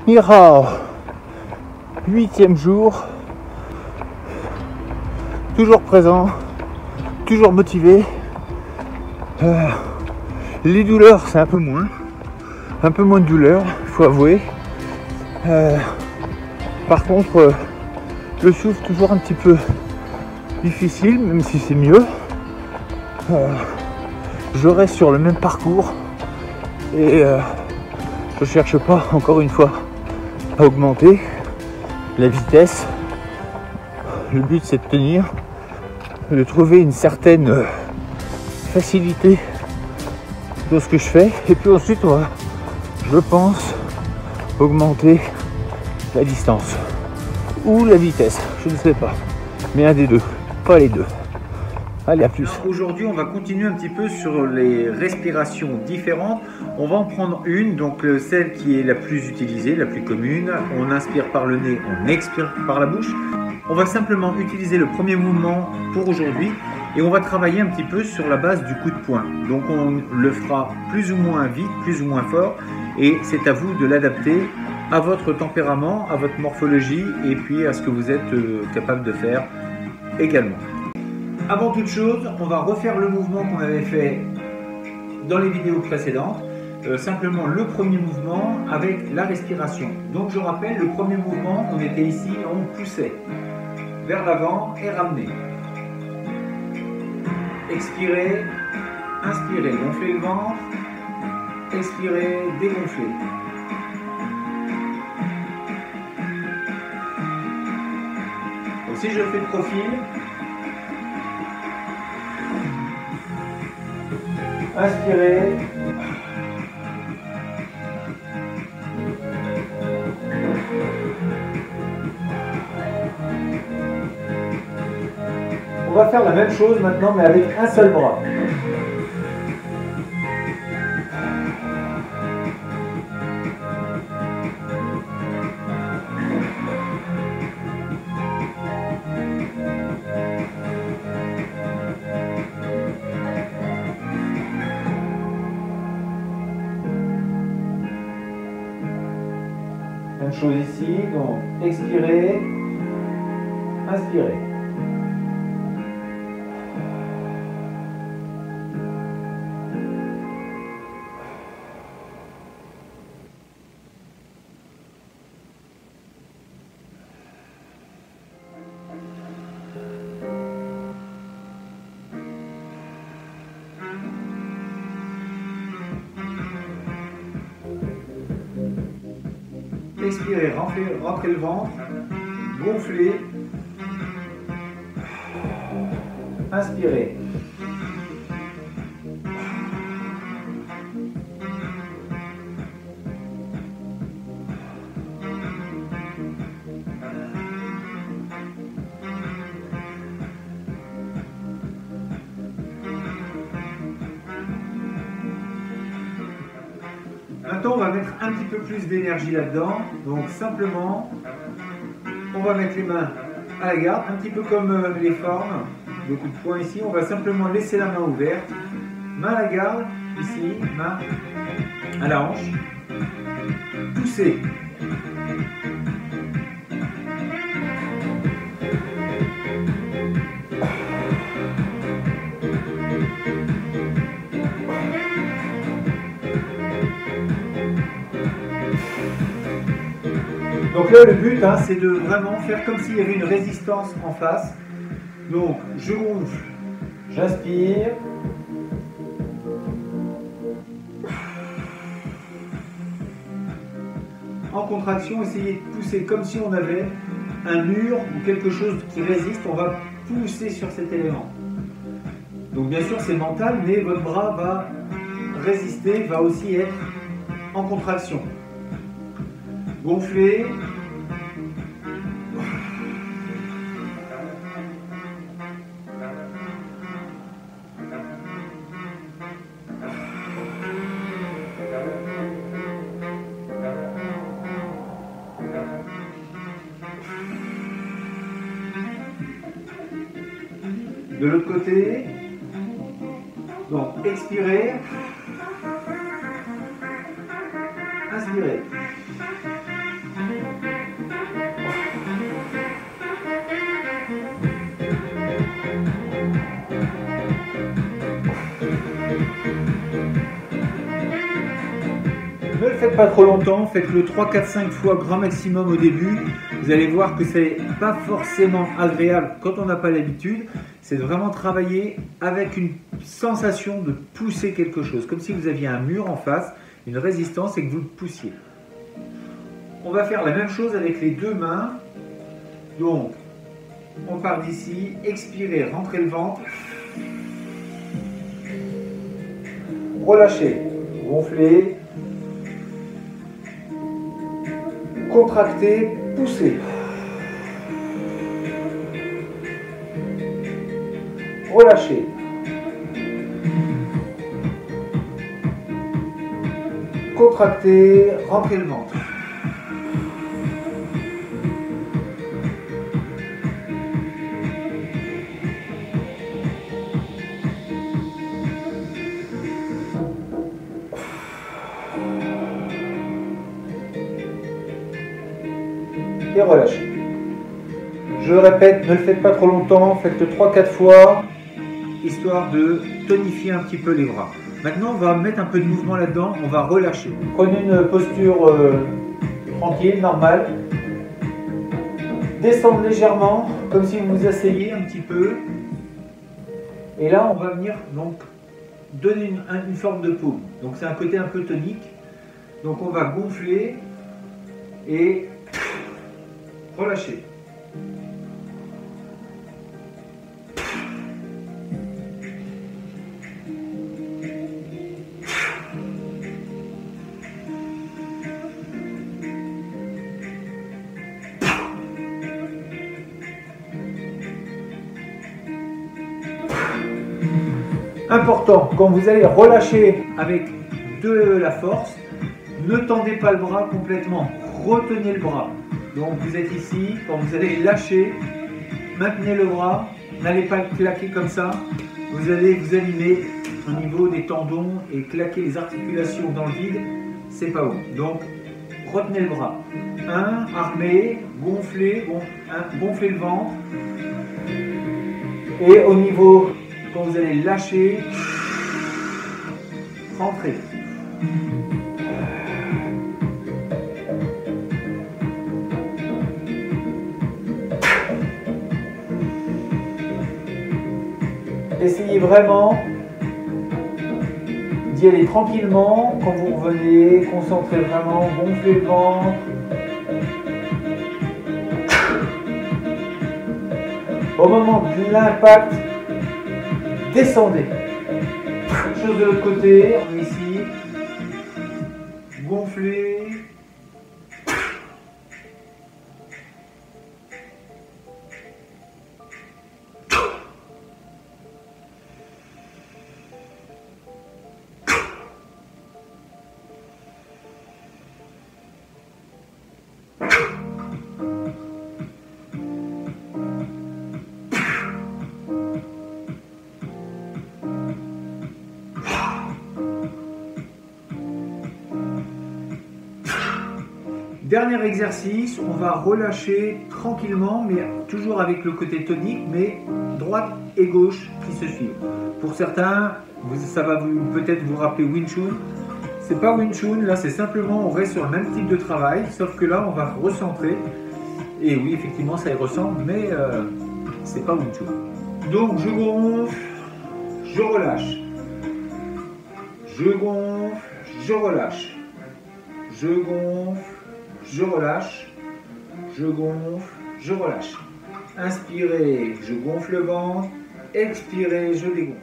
Mira, 8e jour, toujours présent, toujours motivé. Les douleurs, c'est un peu moins de douleur, il faut avouer. Par contre, le souffle toujours un petit peu difficile, même si c'est mieux. Je reste sur le même parcours et je cherche pas encore une fois à augmenter la vitesse. Le but c'est de tenir, de trouver une certaine facilité dans ce que je fais, et puis ensuite on va, je pense, augmenter la distance ou la vitesse, je ne sais pas, mais un des deux, pas les deux. Allez, à plus. Aujourd'hui, on va continuer un petit peu sur les respirations différentes. On va en prendre une, donc celle qui est la plus utilisée, la plus commune. On inspire par le nez, on expire par la bouche. On va simplement utiliser le premier mouvement pour aujourd'hui et on va travailler un petit peu sur la base du coup de poing. Donc on le fera plus ou moins vite, plus ou moins fort, et c'est à vous de l'adapter à votre tempérament, à votre morphologie et puis à ce que vous êtes capable de faire également. Avant toute chose, on va refaire le mouvement qu'on avait fait dans les vidéos précédentes, simplement le premier mouvement avec la respiration. Donc je rappelle, le premier mouvement, on était ici, on poussait vers l'avant et ramener. Expirez, inspirez, gonflez le ventre, expirez, dégonflez. Donc si je fais de profil, inspirez, on va faire la même chose maintenant mais avec un seul bras. Même chose ici, donc expirez, inspirez. Expirez, rentrez le ventre, gonflez, inspirez. Maintenant, on va mettre un petit peu plus d'énergie là-dedans. Donc, simplement, on va mettre les mains à la garde, un petit peu comme les formes de coup de poing ici. On va simplement laisser la main ouverte, main à la garde, ici, main à la hanche. Poussez. Donc là, le but, c'est de vraiment faire comme s'il y avait une résistance en face. Donc, je gonfle, j'inspire. En contraction, essayez de pousser comme si on avait un mur ou quelque chose qui résiste. On va pousser sur cet élément. Donc bien sûr, c'est mental, mais votre bras va résister, va aussi être en contraction. Gonflez. De l'autre côté, donc expirez, inspirez. faites pas trop longtemps, faites-le 3, 4, 5 fois grand maximum au début. Vous allez voir que c'est pas forcément agréable quand on n'a pas l'habitude. C'est de vraiment travailler avec une sensation de pousser quelque chose, comme si vous aviez un mur en face, une résistance et que vous le poussiez. On va faire la même chose avec les deux mains. Donc, on part d'ici, expirez, rentrez le ventre. Relâchez, gonflez. Contractez, poussez. Relâchez. Contractez, rentrez le ventre. Et relâchez. Je le répète, ne le faites pas trop longtemps, faites-le 3-4 fois, histoire de tonifier un petit peu les bras. Maintenant, on va mettre un peu de mouvement là-dedans, on va relâcher. Prenez une posture tranquille, normale. Descendre légèrement, comme si vous vous asseyez un petit peu. Et là, on va venir donc donner une forme de paume. Donc c'est un côté un peu tonique. Donc on va gonfler et relâcher. Important, quand vous allez relâcher avec de la force, ne tendez pas le bras complètement, retenez le bras. Donc vous êtes ici, quand vous allez lâcher, maintenez le bras, n'allez pas le claquer comme ça, vous allez vous animer au niveau des tendons et claquer les articulations dans le vide, c'est pas bon. Donc retenez le bras. 1, armé, gonflez, gonflez le ventre. Et au niveau, quand vous allez lâcher, rentrez. Essayez vraiment d'y aller tranquillement. Quand vous revenez, concentrez vraiment, gonflez le ventre. Au moment de l'impact, descendez. Même chose de l'autre côté, ici. Gonflez. Dernier exercice, on va relâcher tranquillement, mais toujours avec le côté tonique, mais droite et gauche qui se suivent. Pour certains, ça va peut-être vous rappeler Wing Chun. C'est pas Wing Chun, là c'est simplement on reste sur le même type de travail, sauf que là on va recentrer. Et oui, effectivement ça y ressemble, mais c'est pas Wing Chun. Donc je gonfle, je relâche. Je gonfle, je relâche. Je gonfle. Je relâche, je gonfle, je relâche. Inspirez, je gonfle le ventre. Expirez, je dégonfle.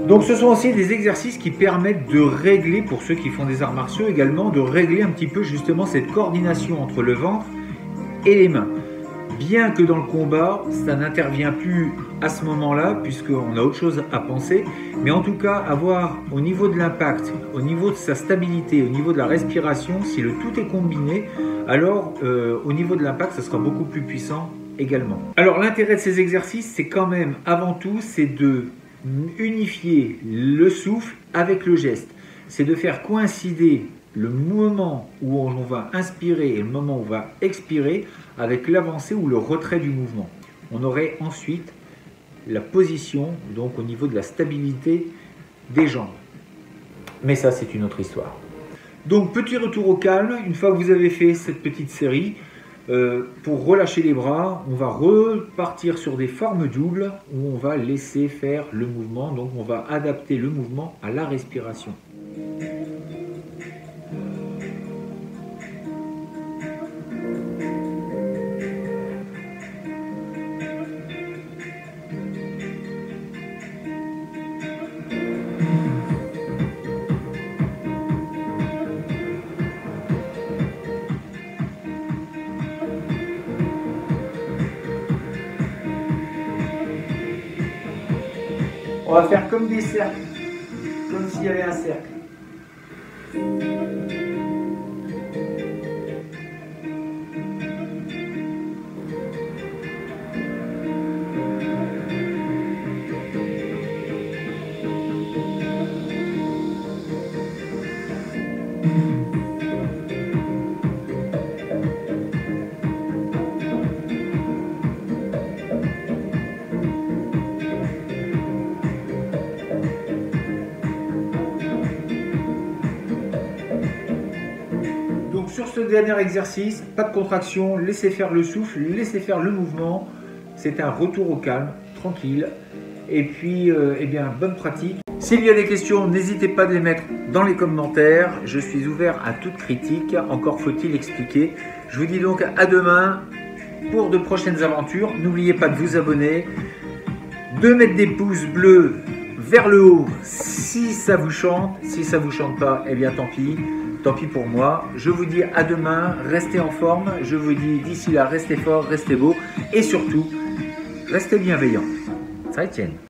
Donc ce sont aussi des exercices qui permettent de régler, pour ceux qui font des arts martiaux également, de régler un petit peu justement cette coordination entre le ventre et les mains. Bien que dans le combat, ça n'intervient plus à ce moment-là, puisqu'on a autre chose à penser, mais en tout cas, avoir au niveau de l'impact, au niveau de sa stabilité, au niveau de la respiration, si le tout est combiné, alors au niveau de l'impact, ça sera beaucoup plus puissant également. Alors l'intérêt de ces exercices, c'est quand même, avant tout, c'est de unifier le souffle avec le geste. c'est de faire coïncider le moment où on va inspirer et le moment où on va expirer avec l'avancée ou le retrait du mouvement. On aurait ensuite la position, donc au niveau de la stabilité des jambes. Mais ça, c'est une autre histoire. Donc, petit retour au calme, une fois que vous avez fait cette petite série, pour relâcher les bras, on va repartir sur des formes doubles où on va laisser faire le mouvement, donc on va adapter le mouvement à la respiration. On va faire comme des cercles, comme s'il y avait un cercle. Sur ce dernier exercice, pas de contraction, laissez faire le souffle, laissez faire le mouvement. C'est un retour au calme, tranquille. Et puis, eh bien, bonne pratique. S'il y a des questions, n'hésitez pas à les mettre dans les commentaires. Je suis ouvert à toute critique, encore faut-il expliquer. Je vous dis donc à demain pour de prochaines aventures. N'oubliez pas de vous abonner, de mettre des pouces bleus vers le haut si ça vous chante. Si ça vous chante pas, eh bien tant pis. Tant pis pour moi. Je vous dis à demain, restez en forme. Je vous dis d'ici là, restez fort, restez beau et surtout, restez bienveillants. Ça tienne.